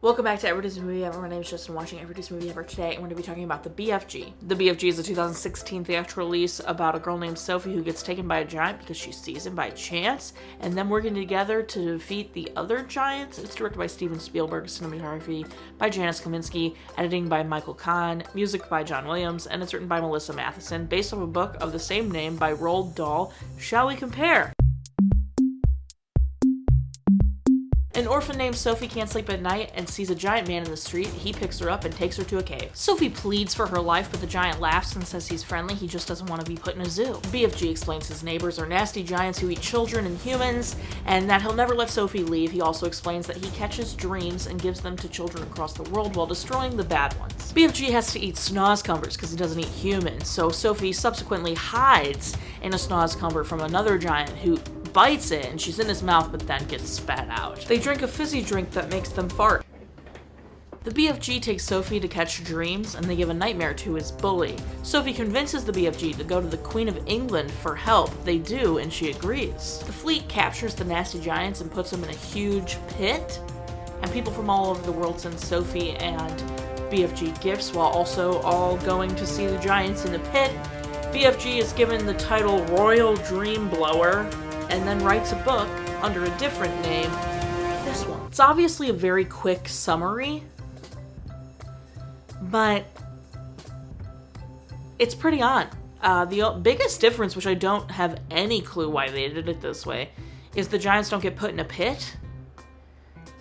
Welcome back to Every Disney Movie Ever. My name is Jess and watching Every Disney Movie Ever today, and we're going to be talking about the BFG. The BFG is a 2016 theatrical release about a girl named Sophie who gets taken by a giant because she sees him by chance, and them working together to defeat the other giants. It's directed by Steven Spielberg, cinematography by Janusz Kaminski, editing by Michael Kahn, music by John Williams, and it's written by Melissa Mathison, based off a book of the same name by Roald Dahl. Shall we compare? An orphan named Sophie can't sleep at night and sees a giant man in the street. He picks her up and takes her to a cave. Sophie pleads for her life, but the giant laughs and says he's friendly. He just doesn't want to be put in a zoo. BFG explains his neighbors are nasty giants who eat children and humans, and that he'll never let Sophie leave. He also explains that he catches dreams and gives them to children across the world while destroying the bad ones. BFG has to eat snozcumbers because he doesn't eat humans, so Sophie subsequently hides in a snozcumber from another giant who bites it, and she's in his mouth but then gets spat out. They drink a fizzy drink that makes them fart. The BFG takes Sophie to catch dreams, and they give a nightmare to his bully. Sophie convinces the BFG to go to the Queen of England for help. They do, and she agrees. The fleet captures the nasty giants and puts them in a huge pit, and people from all over the world send Sophie and BFG gifts while also all going to see the giants in the pit. BFG is given the title Royal Dream Blower, and then writes a book under a different name, this one. It's obviously a very quick summary, but it's pretty on. The biggest difference, which I don't have any clue why they did it this way, is the giants don't get put in a pit.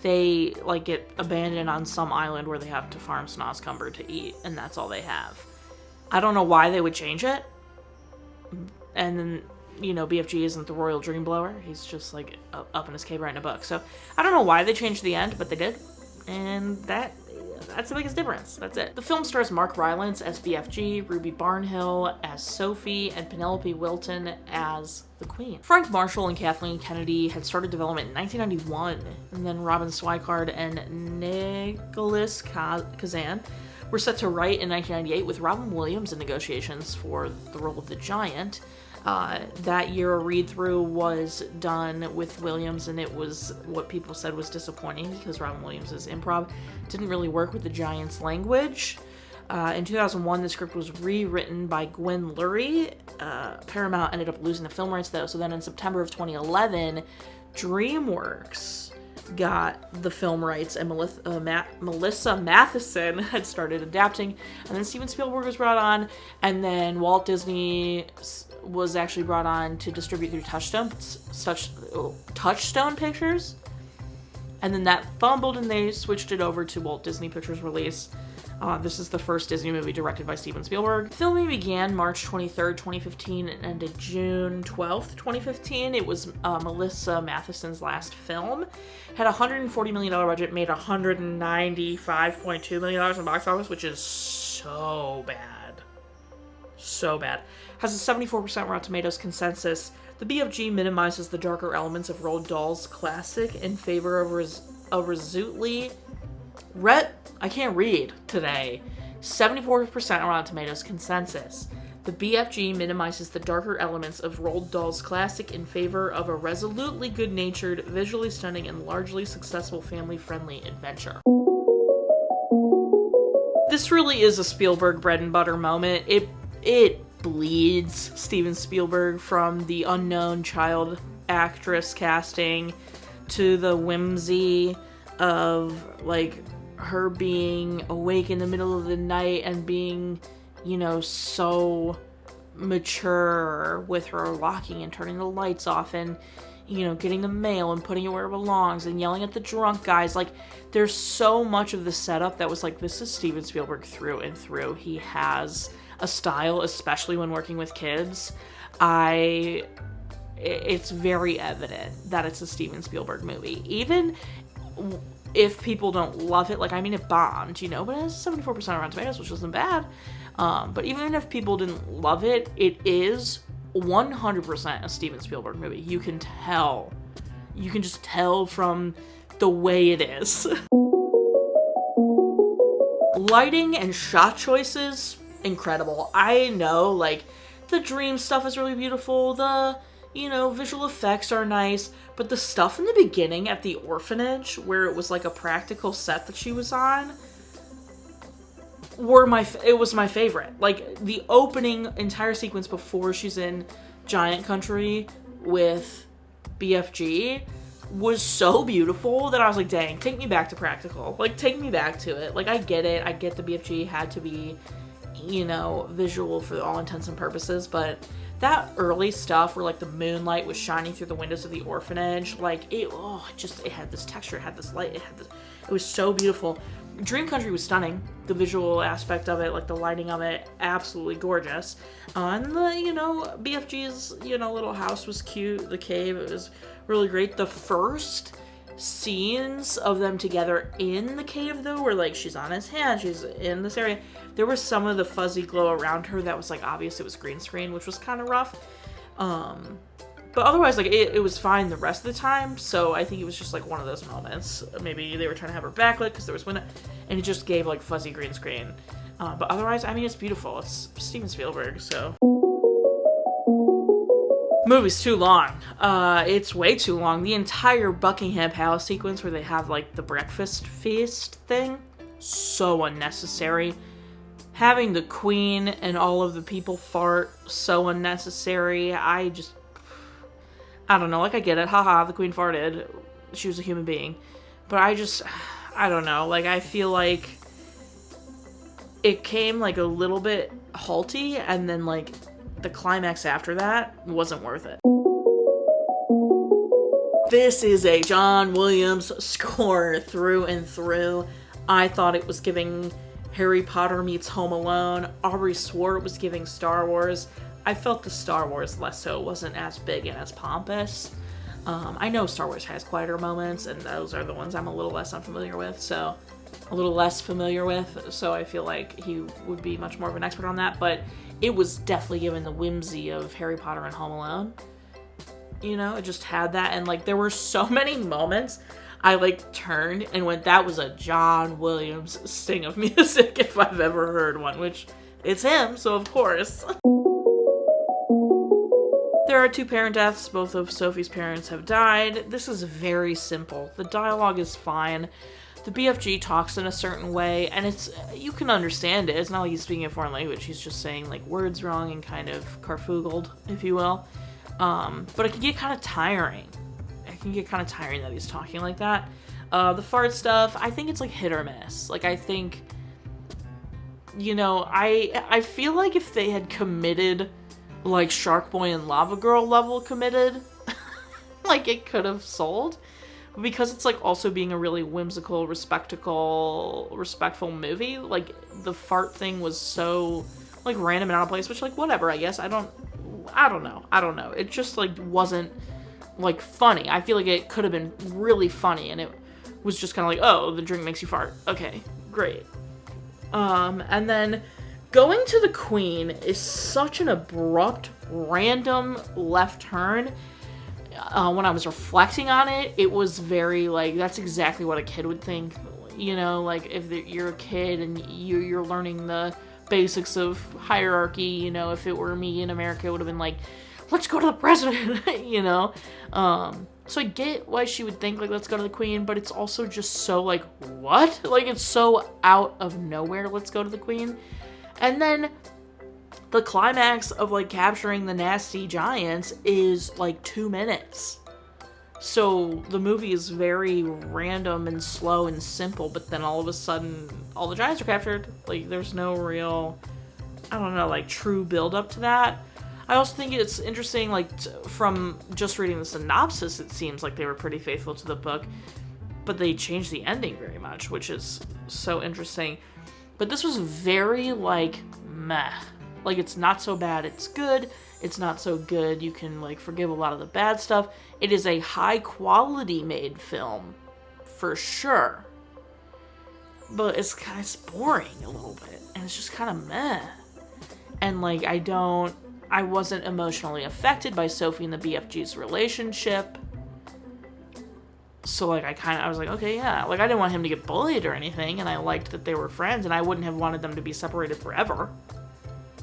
They get abandoned on some island where they have to farm snozcumber to eat, and that's all they have. I don't know why they would change it. And then, BFG isn't the Royal Dream Blower. He's just up in his cave writing a book. So I don't know why they changed the end, but they did. And that's the biggest difference. That's it. The film stars Mark Rylance as BFG, Ruby Barnhill as Sophie, and Penelope Wilton as the Queen. Frank Marshall and Kathleen Kennedy had started development in 1991, and then Robin Swikard and Nicholas Kazan were set to write in 1998 with Robin Williams in negotiations for the role of the giant. That year, a read-through was done with Williams, and it was what people said was disappointing because Robin Williams' improv didn't really work with the giant's language. In 2001, the script was rewritten by Gwen Lurie. Paramount ended up losing the film rights, though, so then in September of 2011, DreamWorks got the film rights, and Melissa Mathison had started adapting, and then Steven Spielberg was brought on, and then Walt Disney was actually brought on to distribute through Touchstone Pictures, and then that fumbled and they switched it over to Walt Disney Pictures release. This is the first Disney movie directed by Steven Spielberg. Filming began March 23rd, 2015 and ended June 12th, 2015. It was Melissa Mathison's last film. Had a $140 million budget, made $195.2 million in the box office, which is so bad. So bad. Has a 74% Rotten Tomatoes consensus. The BFG minimizes the darker elements of Roald Dahl's classic in favor of I can't read today. 74% Rotten Tomatoes consensus. The BFG minimizes the darker elements of Roald Dahl's classic in favor of a resolutely good-natured, visually stunning, and largely successful family-friendly adventure. This really is a Spielberg bread and butter moment. It bleeds Steven Spielberg from the unknown child actress casting to the whimsy of her being awake in the middle of the night and being, so mature with her locking and turning the lights off and, getting the mail and putting it where it belongs and yelling at the drunk guys. There's so much of the setup that was this is Steven Spielberg through and through. He has a style, especially when working with kids. It's very evident that it's a Steven Spielberg movie. Even if people don't love it, it bombed, but it has 74% Rotten Tomatoes, which isn't bad. But even if people didn't love it, it is 100% a Steven Spielberg movie. You can tell. You can just tell from the way it is. Lighting and shot choices, incredible. I know, the dream stuff is really beautiful. The visual effects are nice, but the stuff in the beginning at the orphanage, where it was like a practical set that she was on, it was my favorite. Like, the opening entire sequence before she's in Giant Country with BFG was so beautiful that I was like, dang, take me back to practical. Like, take me back to it. Like, I get it. I get the BFG had to be, visual for all intents and purposes, but that early stuff where, like, the moonlight was shining through the windows of the orphanage, like, it had this texture, it had this light, it was so beautiful. Dream Country was stunning. The visual aspect of it, like the lighting of it, absolutely gorgeous. And the, BFG's, little house was cute. The cave, it was really great. The first scenes of them together in the cave, though, where, like, she's on his hand, she's in this area, there was some of the fuzzy glow around her that was, like, obvious it was green screen, which was kind of rough. But otherwise, like, it was fine the rest of the time, so I think it was just, like, one of those moments. Maybe they were trying to have her backlit because there was window, and it just gave, like, fuzzy green screen. But otherwise, I mean, it's beautiful. It's Steven Spielberg, so. Movie's too long. It's way too long. The entire Buckingham Palace sequence where they have, like, the breakfast feast thing, so unnecessary. Having the Queen and all of the people fart, so unnecessary. I don't know, like, I get it, haha, the Queen farted, she was a human being, but I don't know, like, I feel like it came, like, a little bit halty, and then, like, the climax after that wasn't worth it. This is a John Williams score through and through. I thought it was giving Harry Potter meets Home Alone. Aubrey swore it was giving Star Wars. I felt the Star Wars less so. It wasn't as big and as pompous. I know Star Wars has quieter moments, and those are the ones I'm a little less familiar with, so I feel like he would be much more of an expert on that, but it was definitely given the whimsy of Harry Potter and Home Alone. It just had that, and, like, there were so many moments I, like, turned and went, that was a John Williams sting of music if I've ever heard one, which it's him, so of course. There are 2 parent deaths. Both of Sophie's parents have died. This is very simple. The dialogue is fine. The BFG talks in a certain way, and you can understand it. It's not like he's speaking a foreign language. He's just saying, like, words wrong and kind of carfoogled, if you will. But it can get kind of tiring. It can get kind of tiring that he's talking like that. The fart stuff, I think it's, like, hit or miss. Like, I think, I feel like if they had committed, like, Shark Boy and Lava Girl level committed, like, it could have sold. But because it's, like, also being a really whimsical, respectful movie, like, the fart thing was so, like, random and out of place, which, like, whatever, I guess. I don't know. It just, like, wasn't, like, funny. I feel like it could have been really funny, and it was just kind of like, oh, the drink makes you fart. Okay, great. And then going to the Queen is such an abrupt, random left turn. When I was reflecting on it, it was very, like, that's exactly what a kid would think. Like, if you're a kid and you're learning the basics of hierarchy, if it were me in America, it would have been like, let's go to the president, So I get why she would think, like, let's go to the Queen, but it's also just so, like, what? Like, it's so out of nowhere, let's go to the Queen. And then the climax of, like, capturing the nasty giants is, like, 2 minutes. So the movie is very random and slow and simple, but then all of a sudden, all the giants are captured. Like, there's no real, like, true build up to that. I also think it's interesting, like, from just reading the synopsis, it seems like they were pretty faithful to the book, but they changed the ending very much, which is so interesting. But this was very, like, meh. Like, it's not so bad, it's good. It's not so good, you can, like, forgive a lot of the bad stuff. It is a high-quality made film, for sure. But it's kind of boring a little bit, and it's just kind of meh. And, like, I wasn't emotionally affected by Sophie and the BFG's relationship. So, like, I was like, okay, yeah. Like, I didn't want him to get bullied or anything, and I liked that they were friends, and I wouldn't have wanted them to be separated forever.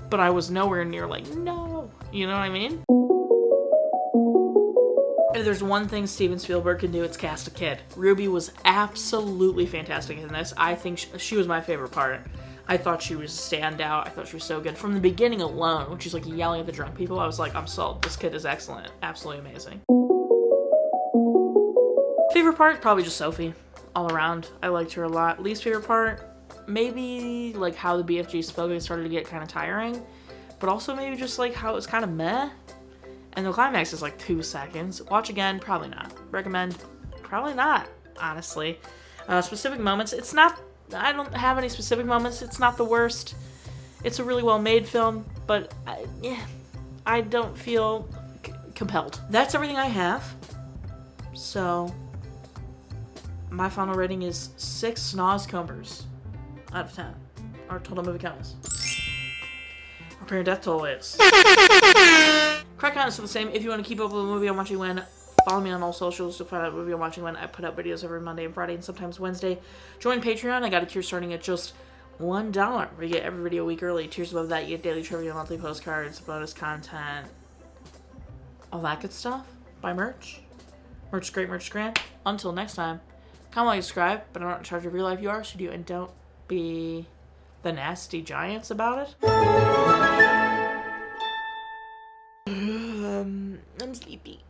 But I was nowhere near, like, no. You know what I mean? there's one thing Steven Spielberg can do, it's cast a kid. Ruby was absolutely fantastic in this. I think she was my favorite part. I thought she was standout. I thought she was so good. From the beginning alone, when she's like yelling at the drunk people, I was like, I'm sold. This kid is excellent. Absolutely amazing. Favorite part? Probably just Sophie. All around. I liked her a lot. Least favorite part? Maybe like how the BFG spelling started to get kind of tiring. But also maybe just like how it was kind of meh. And the climax is like 2 seconds. Watch again? Probably not. Recommend? Probably not, honestly. Specific moments? It's not... I don't have any specific moments. It's not the worst. It's a really well-made film, but I don't feel compelled. That's everything I have. So, my final rating is 6 Snoz Combers out of 10. Our total movie counts. Our parent death toll is... Crack count is still the same. If you want to keep up with the movie I'm watching when, follow me on all socials to find out what movie I'm watching when. I put up videos every Monday and Friday and sometimes Wednesday. Join Patreon. I got a tier starting at just $1, where you get every video a week early. Tiers above that, you get daily trivia, monthly postcards, bonus content, all that good stuff. Buy merch. Merch is great, merch is grand. Until next time, comment, like, subscribe, but I'm not in charge of your life. You are, so do, and don't be the nasty giants about it. I'm sleepy.